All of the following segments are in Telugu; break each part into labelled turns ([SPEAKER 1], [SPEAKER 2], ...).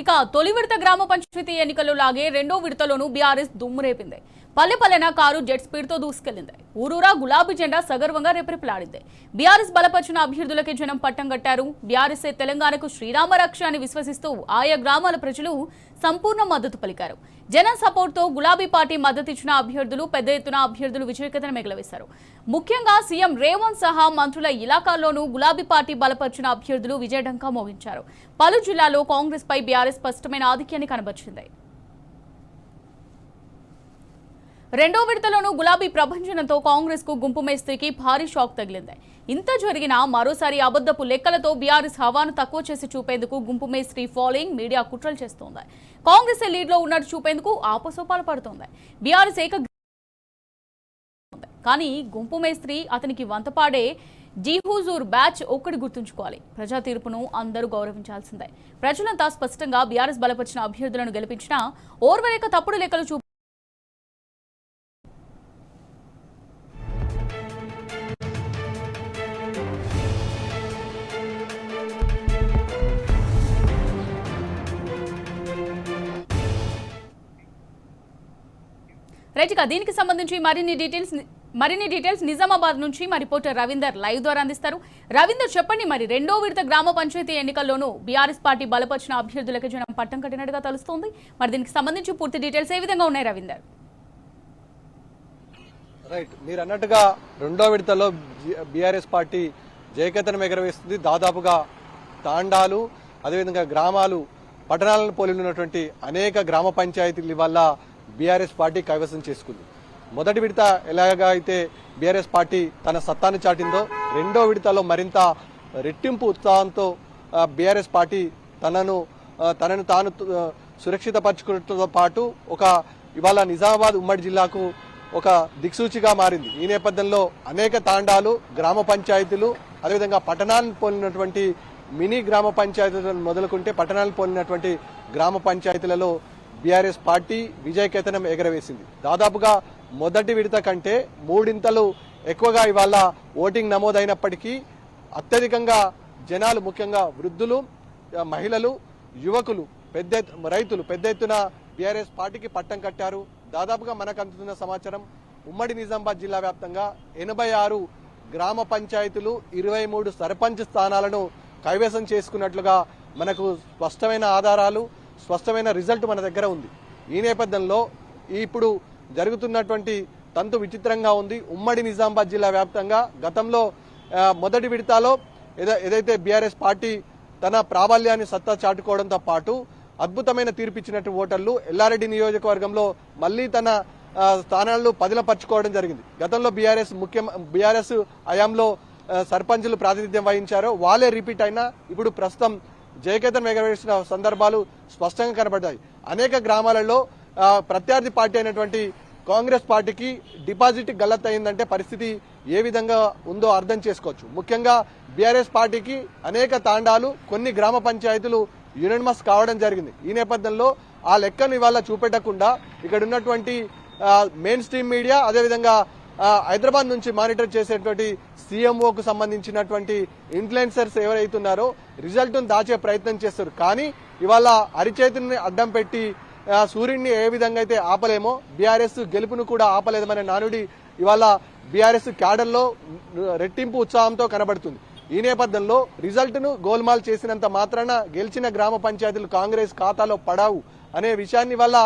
[SPEAKER 1] ఇక తొలి విడత గ్రామ పంచాయతీ ఎన్నికల్లో లాగే రెండో విడతలోనూ బీఆర్ఎస్ దుమ్ము రేపింది. పల్లెపల్లెన కారు జెట్ స్పీడ్ తో దూసుకెళ్లింది. ఊరూరా గులాబీ జెండా సగర్వంగా రెపరెపలాడింది. బీఆర్ఎస్ బలపరిచిన అభ్యర్థులకే జనం పట్టం కట్టారు. బీఆర్ఎస్ తెలంగాణకు శ్రీరామ రక్ష అని విశ్వసిస్తూ ఆయా గ్రామాల ప్రజలు సంపూర్ణ మద్దతు పలికారు. జనం సపోర్ట్ తో గులాబీ పార్టీ మద్దతిచ్చిన అభ్యర్థులు పెద్ద ఎత్తున అభ్యర్థులు విజయకేతనం ఎగరవేశారు. ముఖ్యంగా సీఎం రేవంత్ సహా మంత్రుల ఇలాకాల్లోనూ గులాబీ పార్టీ బలపరిచిన అభ్యర్థులు విజయఢంకా మోగించారు. పలు జిల్లాల్లో కాంగ్రెస్ పై బీఆర్ఎస్ స్పష్టమైన ఆధిక్యాన్ని కనబర్చింది. రెండో విడతలోనూ గులాబీ ప్రభంజనంతో కాంగ్రెస్ కు గుంపు మేస్త్రికి భారీ షాక్ తగిలింది. ఇంత జరిగినా మరోసారి అబద్ధపు లెక్కలతో బీఆర్ఎస్ హవాను తక్కువ చేసి చూపేందుకు గుంపు మేస్త్రి ఫాలోయింగ్ మీడియా కుట్రలు చేస్తోంది. కాంగ్రెస్ లీడ్ లో ఉన్నట్టు చూపేందుకు ఆపసోపాలు పడుతోంది. బీఆర్ఎస్ కానీ గుంపు మేస్త్రి అతనికి వంతపాడే జీహుజూర్ బ్యాచ్ ఒక్కడి గుర్తుంచుకోవాలి. ప్రజా తీర్పును అందరూ గౌరవించాల్సిందే. ప్రజలంతా స్పష్టంగా బీఆర్ఎస్ బలపరిచిన అభ్యర్థులను గెలిపించినా ఓర్వలేక తప్పుడు లెక్కలు రైట్గా దీనికి సంబంధించి మరిన్ని డీటెయిల్స్ నిజామాబాద్ నుంచి మా రిపోర్టర్ రవీందర్ లైవ్ ద్వారా అందిస్తారు. రవీందర్, చెప్పండి, మరి రెండో విడత గ్రామ పంచాయతీ ఎన్నికల్లోనూ బీఆర్ఎస్ పార్టీ బలపరిచిన అభ్యర్థులకు జనం పట్టం కట్టినట్టుగా తెలుస్తోంది. మరి దీనికి సంబంధించి పూర్తి డీటెయిల్స్ ఏ విధంగా ఉన్నాయి రవీందర్?
[SPEAKER 2] రైట్, మీరు అన్నట్టుగా రెండో విడతలో బీఆర్ఎస్ పార్టీ జయకేతనం ఎగరవేస్తుంది. దాదాపుగా తాండాలు, అదేవిధంగా గ్రామాలు, పట్టణాలను పోలి ఉన్నటువంటి అనేక గ్రామ పంచాయతీల వల్ల బీఆర్ఎస్ పార్టీ కైవసం చేసుకుంది. మొదటి విడత ఎలాగా అయితే బీఆర్ఎస్ పార్టీ తన సత్తాను చాటిందో, రెండో విడతలో మరింత రెట్టింపు ఉత్సాహంతో బీఆర్ఎస్ పార్టీ తనను తాను సురక్షితపరచుకోవడంతో పాటు ఇవాళ నిజామాబాద్ ఉమ్మడి జిల్లాకు ఒక దిక్సూచిగా మారింది. ఈ నేపథ్యంలో అనేక తాండాలు, గ్రామ పంచాయతీలు, అదేవిధంగా పట్టణాలను పోలినటువంటి మినీ గ్రామ పంచాయతీలను మొదలుకుంటే పట్టణాలను పోలినటువంటి గ్రామ పంచాయతీలలో బీఆర్ఎస్ పార్టీ విజయకేతనం ఎగరవేసింది. దాదాపుగా మొదటి విడత కంటే మూడింతలు ఎక్కువగా ఇవాళ ఓటింగ్ నమోదైనప్పటికీ అత్యధికంగా జనాలు, ముఖ్యంగా వృద్ధులు, మహిళలు, యువకులు, రైతులు పెద్ద ఎత్తున బీఆర్ఎస్ పార్టీకి పట్టం కట్టారు. దాదాపుగా మనకు అందుతున్న సమాచారం, ఉమ్మడి నిజామాబాద్ జిల్లా వ్యాప్తంగా 86 గ్రామ పంచాయతీలు, 23 సర్పంచ్ స్థానాలను కైవసం చేసుకున్నట్లుగా మనకు స్పష్టమైన ఆధారాలు, స్పష్టమైన రిజల్ట్ మన దగ్గర ఉంది. ఈ నేపథ్యంలో ఇప్పుడు జరుగుతున్నటువంటి తంతు విచిత్రంగా ఉంది. ఉమ్మడి నిజామాబాద్ జిల్లా వ్యాప్తంగా గతంలో మొదటి విడతలో ఏదైతే బీఆర్ఎస్ పార్టీ తన ప్రాబల్యాన్ని సత్తా చాటుకోవడంతో పాటు అద్భుతమైన తీర్పిచ్చినట్టు ఓటర్లు ఎల్లారెడ్డి నియోజకవర్గంలో మళ్లీ తన స్థానాలను పదిలపరచుకోవడం జరిగింది. గతంలో బీఆర్ఎస్ హయాంలో సర్పంచులు ప్రాతినిధ్యం వహించారో వాళ్ళే రిపీట్ అయినా ఇప్పుడు ప్రస్తుతం జయకేతనం ఎగరవేసిన సందర్భాలు స్పష్టంగా కనబడ్డాయి. అనేక గ్రామాలలో ప్రత్యర్థి పార్టీ అయినటువంటి కాంగ్రెస్ పార్టీకి డిపాజిట్ గల్లత్ అయిందంటే పరిస్థితి ఏ విధంగా ఉందో అర్థం చేసుకోవచ్చు. ముఖ్యంగా బీఆర్ఎస్ పార్టీకి అనేక తాండాలు, కొన్ని గ్రామ పంచాయతీలు యునానిమస్ కావడం జరిగింది. ఈ నేపథ్యంలో ఆ లెక్కను ఇవాళ చూపెట్టకుండా ఇక్కడ ఉన్నటువంటి మెయిన్ స్ట్రీమ్ మీడియా, అదేవిధంగా హైదరాబాద్ నుంచి మానిటర్ చేసేటువంటి సీఎంఓకు సంబంధించినటువంటి ఇన్ఫ్లుయెన్సర్స్ ఎవరైతున్నారో రిజల్ట్ను దాచే ప్రయత్నం చేస్తారు. కానీ ఇవాళ అరిచేతుని అడ్డం పెట్టి సూర్యుడిని ఏ విధంగా అయితే ఆపలేమో బీఆర్ఎస్ గెలుపును కూడా ఆపలేదనే నానుడి ఇవాళ బీఆర్ఎస్ క్యాడర్లో రెట్టింపు ఉత్సాహంతో కనబడుతుంది. ఈ నేపథ్యంలో రిజల్ట్ను గోల్మాల్ చేసినంత మాత్రాన గెలిచిన గ్రామ పంచాయతీలు కాంగ్రెస్ ఖాతాలో పడావు అనే విషయాన్ని వల్ల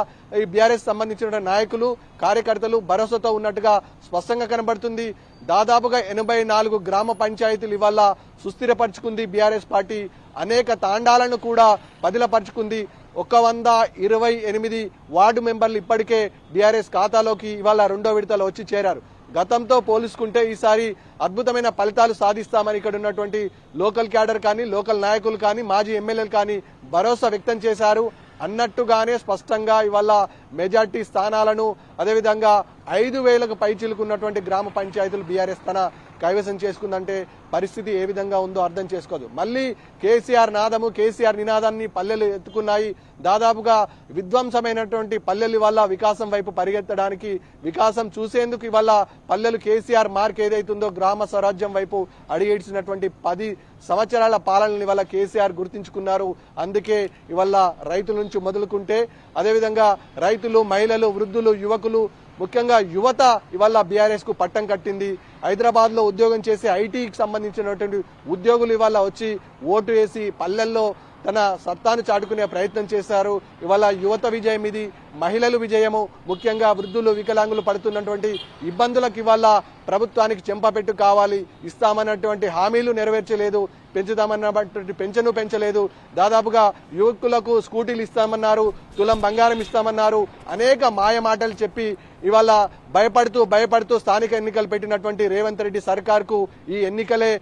[SPEAKER 2] ఈ బీఆర్ఎస్ సంబంధించిన నాయకులు, కార్యకర్తలు భరోసాతో ఉన్నట్టుగా స్పష్టంగా కనబడుతుంది. దాదాపుగా 84 గ్రామ పంచాయతీలు ఇవాళ సుస్థిరపరుచుకుంది బీఆర్ఎస్ పార్టీ. అనేక తాండాలను కూడా పదిలపరుచుకుంది. 128 వార్డు మెంబర్లు ఇప్పటికే బీఆర్ఎస్ ఖాతాలోకి ఇవాళ రెండో విడతలో వచ్చి చేరారు. గతంతో పోల్చుకుంటే ఈసారి అద్భుతమైన ఫలితాలు సాధిస్తామని ఇక్కడ ఉన్నటువంటి లోకల్ క్యాడర్ కానీ, లోకల్ నాయకులు కానీ, మాజీ ఎమ్మెల్యేలు కానీ భరోసా వ్యక్తం చేశారు. అన్నట్టుగానే స్పష్టంగా ఇవాళ మెజార్టీ స్థానాలను, అదేవిధంగా 5,000కు పైచిలుకున్నటువంటి గ్రామ పంచాయతీలు బీఆర్ఎస్ తన కైవసం చేసుకుందంటే పరిస్థితి ఏ విధంగా ఉందో అర్థం చేసుకోదు. మళ్ళీ కేసీఆర్ నాదము, కేసీఆర్ నినాదాన్ని పల్లెలు ఎత్తుకున్నాయి. దాదాపుగా విధ్వంసమైనటువంటి పల్లెలు వల్ల వికాసం వైపు పరిగెత్తడానికి, వికాసం చూసేందుకు ఇవాళ పల్లెలు కేసీఆర్ మార్క్ ఏదైతుందో గ్రామ స్వరాజ్యం వైపు అడిగేసినటువంటి 10 సంవత్సరాల పాలనని ఇవాళ కేసీఆర్ గుర్తించుకున్నారు. అందుకే ఇవాళ రైతుల నుంచి మొదలుకుంటే అదేవిధంగా రైతులు, మహిళలు, వృద్ధులు, యువకులు, ముఖ్యంగా యువత ఇవాళ బీఆర్ఎస్ కు పట్టం కట్టింది. హైదరాబాద్ లో ఉద్యోగం చేసే ఐటీకి సంబంధించినటువంటి ఉద్యోగులు ఇవాళ వచ్చి ఓటు వేసి పల్లెల్లో తన సత్తాను చాటుకునే ప్రయత్నం చేశారు. ఇవాళ యువత విజయం ఇది, మహిళలు విజయము. ముఖ్యంగా వృద్ధులు, వికలాంగులు పడుతున్నటువంటి ఇబ్బందులకు ఇవాళ ప్రభుత్వానికి చెంపపెట్టు కావాలి. ఇస్తామన్నటువంటి హామీలు నెరవేర్చలేదు, పెంచుతామన్నటువంటి పెన్షను పెంచలేదు. దాదాపుగా యువకులకు స్కూటీలు ఇస్తామన్నారు, తులం బంగారం ఇస్తామన్నారు. అనేక మాయ మాటలు చెప్పి ఇవాళ భయపడుతూ స్థానిక ఎన్నికలు పెట్టినటువంటి రేవంత్ రెడ్డి సర్కార్కు ఈ ఎన్నికలే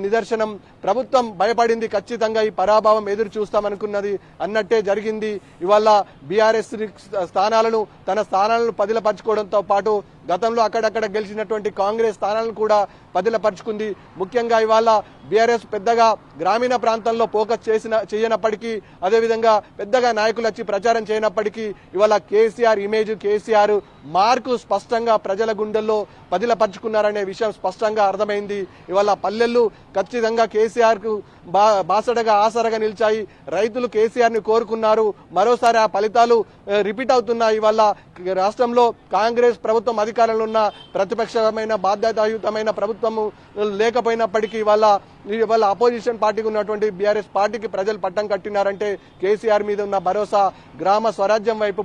[SPEAKER 2] నిదర్శనం. ప్రభుత్వం భయపడింది, ఖచ్చితంగా ఈ పరాభవం ఎదురు చూస్తామనుకున్నది అన్నట్టే జరిగింది. ఇవాళ బీఆర్ఎస్ తన స్థానాలను పదిలపరచుకోవడంతో పాటు గతంలో అక్కడక్కడ గెలిచినటువంటి కాంగ్రెస్ స్థానాలను కూడా పదిలపరుచుకుంది. ముఖ్యంగా ఇవాళ బీఆర్ఎస్ పెద్దగా గ్రామీణ ప్రాంతాల్లో ఫోకస్ చేయనప్పటికీ, అదేవిధంగా పెద్దగా నాయకులు వచ్చి ప్రచారం చేయనప్పటికీ ఇవాళ కేసీఆర్ ఇమేజ్, కేసీఆర్ మార్కు స్పష్టంగా ప్రజల గుండెల్లో పదిలపరుచుకున్నారనే విషయం స్పష్టంగా అర్థమైంది. ఇవాళ పల్లెలు ఖచ్చితంగా కేసీఆర్ కు బాసడగా ఆసరగా నిలిచాయి. రైతులు కేసీఆర్ ని కోరుకున్నారు. మరోసారి ఆ ఫలితాలు రిపీట్ అవుతున్నాయి. ఇవాళ రాష్ట్రంలో కాంగ్రెస్ ప్రభుత్వం అధికారంలో ఉన్న ప్రతిపక్షమైన బాధ్యతాయుతమైన ప్రభుత్వం లేకపోయినప్పటికీ ఇవాళ అపోజిషన్ పార్టీకి ఉన్నటువంటి బీఆర్ఎస్ పార్టీకి ప్రజలు పట్టం కట్టినారంటే కేసీఆర్ మీద ఉన్న భరోసా గ్రామ స్వరాజ్యం వైపు,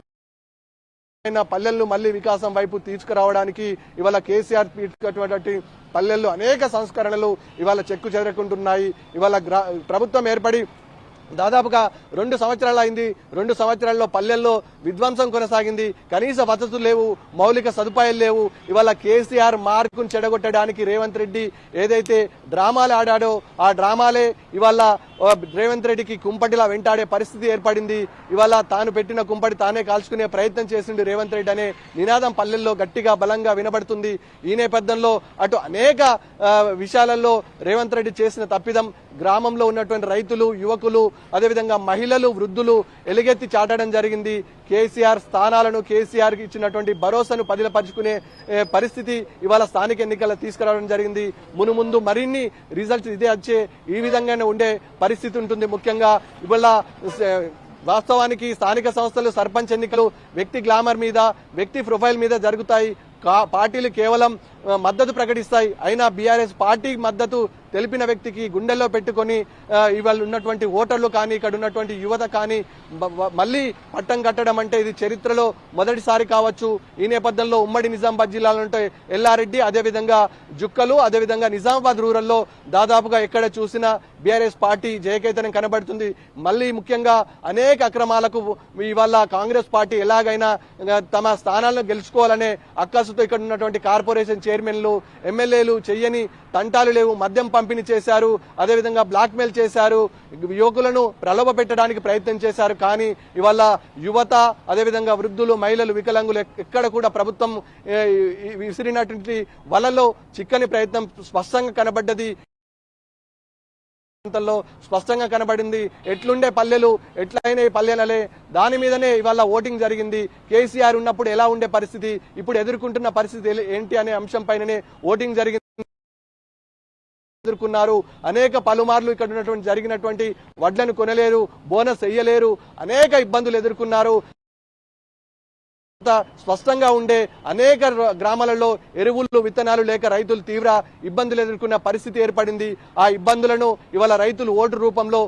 [SPEAKER 2] పల్లెలను మళ్లీ వికాసం వైపు తీసుకురావడానికి ఇవాళ కేసీఆర్ తీసుకున్నటువంటి పల్లెల్లో అనేక సంస్కరణలు ఇవాళ చెక్కు చెదరకుంటున్నాయి. ఇవాళ ప్రభుత్వం ఏర్పడి దాదాపుగా 2 సంవత్సరాలు అయింది. 2 సంవత్సరాల్లో పల్లెల్లో విధ్వంసం కొనసాగింది. కనీస వసతులు లేవు, మౌలిక సదుపాయాలు లేవు. ఇవాళ కేసీఆర్ మార్కును చెడగొట్టడానికి రేవంత్ రెడ్డి ఏదైతే డ్రామాలు ఆడాడో ఆ డ్రామాలే ఇవాళ రేవంత్ రెడ్డికి కుంపటిలా వెంటాడే పరిస్థితి ఏర్పడింది. ఇవాళ తాను పెట్టిన కుంపటి తానే కాల్చుకునే ప్రయత్నం చేసిండు రేవంత్ రెడ్డి అనే నినాదం పల్లెల్లో గట్టిగా బలంగా వినబడుతుంది. ఈ నేపథ్యంలో అటు అనేక విషయాలలో రేవంత్ రెడ్డి చేసిన తప్పిదం గ్రామంలో ఉన్నటువంటి రైతులు, యువకులు, అదేవిధంగా మహిళలు, వృద్ధులు ఎలుగెత్తి చాటడం జరిగింది. కేసీఆర్ స్థానాలను, కేసీఆర్ కి ఇచ్చినటువంటి భరోసాను పదిలపరుచుకునే పరిస్థితి ఇవాళ స్థానిక ఎన్నికల్లో తీసుకురావడం జరిగింది. మునుముందు మరిన్ని రిజల్ట్స్ ఇదే వచ్చే ఈ విధంగానే ఉండే పరిస్థితి ఉంటుంది. ముఖ్యంగా ఇవాళ వాస్తవానికి స్థానిక సంస్థలు సర్పంచ్ ఎన్నికలు వ్యక్తి గ్లామర్ మీద, వ్యక్తి ప్రొఫైల్ మీద జరుగుతాయి. పార్టీలు కేవలం మద్దతు ప్రకటిస్తాయి. అయినా బీఆర్ఎస్ పార్టీ మద్దతు తెలిపిన వ్యక్తికి గుండెల్లో పెట్టుకొని ఇవాళ ఉన్నటువంటి ఓటర్లు కానీ, ఇక్కడ ఉన్నటువంటి యువత కానీ మళ్లీ పట్టం కట్టడం అంటే ఇది చరిత్రలో మొదటిసారి కావచ్చు. ఈ నేపథ్యంలో ఉమ్మడి నిజామాబాద్ జిల్లాలో ఉంటే ఎల్లారెడ్డి, అదేవిధంగా జుక్కలు, అదేవిధంగా నిజామాబాద్ రూరల్లో దాదాపుగా ఎక్కడ చూసినా బీఆర్ఎస్ పార్టీ జయకేతనం కనబడుతుంది. మళ్లీ ముఖ్యంగా అనేక అక్రమాలకు ఇవాళ కాంగ్రెస్ పార్టీ ఎలాగైనా తమ స్థానాలను గెలుచుకోవాలనే అక్కసుతో ఇక్కడ ఉన్నటువంటి కార్పొరేషన్ చైర్మన్లు, ఎమ్మెల్యేలు చెయ్యని తంటాలు లేవు. మద్యం పంపిణీ చేశారు, అదేవిధంగా బ్లాక్ మెయిల్ చేశారు, యువకులను ప్రలోభ పెట్టడానికి ప్రయత్నం చేశారు. కానీ ఇవాళ యువత, అదేవిధంగా వృద్ధులు, మహిళలు, వికలాంగులు ఎక్కడ కూడా ప్రభుత్వం విసిరినటువంటి వలలో చిక్కని ప్రయత్నం స్పష్టంగా కనబడ్డది. స్పష్టంగా కనబడింది. ఎట్లుండే పల్లెలు, ఎట్లయినా పల్లెలలే, దాని మీదనే ఇవాళ ఓటింగ్ జరిగింది. కేసీఆర్ ఉన్నప్పుడు ఎలా ఉండే పరిస్థితి, ఇప్పుడు ఎదుర్కొంటున్న పరిస్థితి ఏంటి అనే అంశం పైననే ఓటింగ్ జరిగింది. ఎదుర్కొన్నారు. అనేక పలుమార్లు ఇక్కడ ఉన్నటువంటి జరిగినటువంటి వడ్లను కొనలేరు, బోనస్ వేయలేరు, అనేక ఇబ్బందులు ఎదుర్కొన్నారు. స్పష్టంగా ఉండే అనేక గ్రామాలలో ఎరువులు, విత్తనాలు లేక రైతులు తీవ్ర ఇబ్బందులు ఎదుర్కొన్న పరిస్థితి ఏర్పడింది. ఆ ఇబ్బందులను ఇవాళ రైతులు ఓటు రూపంలో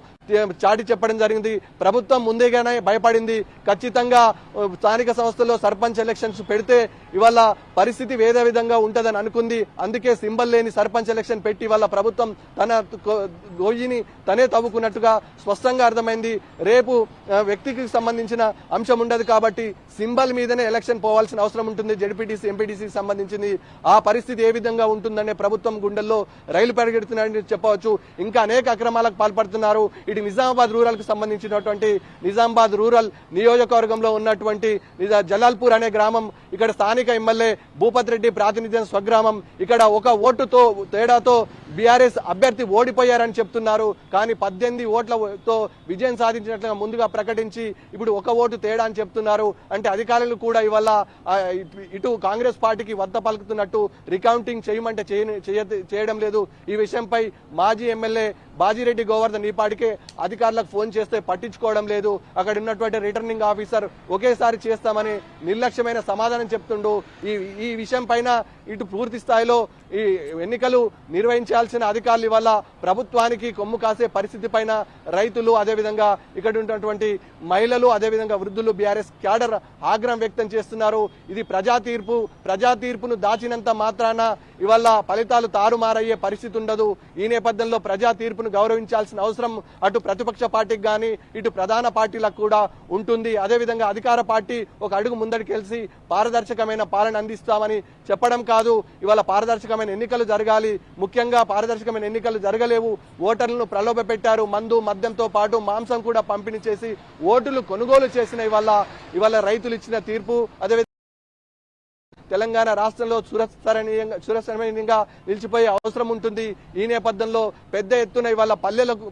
[SPEAKER 2] చాటి చెప్పడం జరిగింది. ప్రభుత్వం ముందేగానే భయపడింది. ఖచ్చితంగా స్థానిక సంస్థల్లో సర్పంచ్ ఎలక్షన్స్ పెడితే ఇవాళ పరిస్థితి వేరే విధంగా ఉంటుందని అనుకుంది. అందుకే సింబల్ లేని సర్పంచ్ ఎలక్షన్ పెట్టి ఇవాళ ప్రభుత్వం తన గొయ్యిని తనే తవ్వుకున్నట్టుగా స్పష్టంగా అర్థమైంది. రేపు వ్యక్తికి సంబంధించిన అంశం ఉండదు కాబట్టి సింబల్ మీదనే ఎలక్షన్ పోవాల్సిన అవసరం ఉంటుంది. జెడ్పీటీసీ, ఎంపీటీసీకి సంబంధించింది. ఆ పరిస్థితి ఏ విధంగా ఉంటుందనే ప్రభుత్వం గుండెల్లో రైలు పరిగెడుతున్నారని చెప్పవచ్చు. ఇంకా అనేక అక్రమాలకు పాల్పడుతున్నారు. ఇటు నిజామాబాద్ రూరల్ కు సంబంధించినటువంటి నిజామాబాద్ రూరల్ నియోజకవర్గంలో ఉన్నటువంటి జలాల్పూర్ అనే గ్రామం, ఇక్కడ స్థానిక ఎమ్మెల్యే భూపత్ రెడ్డి ప్రాతినిధ్యం స్వగ్రామం. ఇక్కడ ఒక ఓటుతో తేడాతో బీఆర్ఎస్ అభ్యర్థి ఓడిపోయారని చెప్తున్నారు. కానీ 18 ఓట్లతో విజయం సాధించినట్లుగా ముందుగా ప్రకటించి ఇప్పుడు ఒక ఓటు తేడా అని చెప్తున్నారు. అంటే అధికారులు కూడా ఇవాళ ఇటు కాంగ్రెస్ పార్టీకి వద్ద పలుకుతున్నట్టు రికౌంటింగ్ చేయమంటే చేయడం లేదు. ఈ విషయంపై మాజీ ఎమ్మెల్యే బాజిరెడ్డి గోవర్ధన్ ఈ పాటికే అధికారులకు ఫోన్ చేస్తే పట్టించుకోవడం లేదు. అక్కడ ఉన్నటువంటి రిటర్నింగ్ ఆఫీసర్ ఒకేసారి చేస్తామని నిర్లక్ష్యమైన సమాధానం చెప్తుండు. ఈ విషయం పైన ఇటు పూర్తి స్థాయిలో ఈ ఎన్నికలు నిర్వహించాల్సిన అధికారులు ఇవాళ ప్రభుత్వానికి కొమ్ము కాసే పరిస్థితి పైన రైతులు, అదేవిధంగా ఇక్కడ ఉన్నటువంటి మహిళలు, అదేవిధంగా వృద్ధులు బీఆర్ఎస్ క్యాడర్ ఆగ్రహం వ్యక్తం చేస్తున్నారు. ఇది ప్రజా తీర్పును దాచినంత మాత్రాన ఇవాళ ఫలితాలు తారుమారయ్యే పరిస్థితి ఉండదు. ఈ నేపథ్యంలో ప్రజా తీర్పును గౌరవించాల్సిన అవసరం అటు ప్రతిపక్ష పార్టీకి కానీ ఇటు ప్రధాన పార్టీలకు కూడా ఉంటుంది. అదేవిధంగా అధికార పార్టీ ఒక అడుగు ముందడికెళ్ళి పారదర్శకమైన పాలన అందిస్తామని చెప్పడం కాదు, ఇవాళ పారదర్శకమైన ఎన్నికలు జరగాలి. ముఖ్యంగా పారదర్శకమైన ఎన్నికలు జరగలేవు. ఓటర్లను ప్రలోభ పెట్టారు. మందు మద్యంతో పాటు మాంసం కూడా పంపిణీ చేసి ఓటులు కొనుగోలు చేసిన ఇవాళ రైతులు ఇచ్చిన తీర్పు అదేవిధంగా తెలంగాణ రాష్ట్రంలో సురక్షణీయంగా నిలిచిపోయే అవసరం ఉంటుంది. ఈ నేపథ్యంలో పెద్ద ఎత్తున ఇవాళ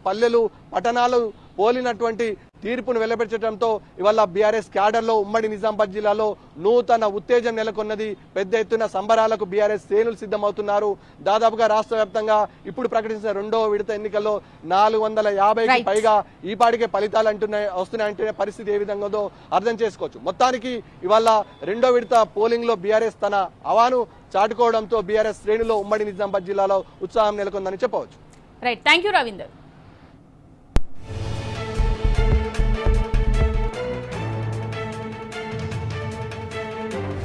[SPEAKER 2] పల్లెలు పట్టణాలు పోలినటువంటి తీర్పును వెల్లబెట్టడంతో ఇవాళ బీఆర్ఎస్ క్యాడర్లో ఉమ్మడి నిజామాబాద్ జిల్లాలో నూతన ఉత్తేజం నెలకొన్నది. పెద్ద ఎత్తున సంబరాలకు బీఆర్ఎస్ శ్రేణులు సిద్ధమవుతున్నారు. దాదాపుగా రాష్ట్ర వ్యాప్తంగా ఇప్పుడు ప్రకటించిన 2వ విడత ఎన్నికల్లో 450కి పైగా ఈ పాటికే ఫలితాలు వస్తున్నాయంటే పరిస్థితి ఏ విధంగా ఉందో అర్థం చేసుకోవచ్చు. మొత్తానికి ఇవాళ 2వ విడత పోలింగ్ లో బీఆర్ఎస్ తన అవాను చాటుకోవడంతో బీఆర్ఎస్ శ్రేణులో ఉమ్మడి నిజామాబాద్ జిల్లాలో ఉత్సాహం నెలకొందని చెప్పవచ్చు.
[SPEAKER 1] Right, thank you Ravinder.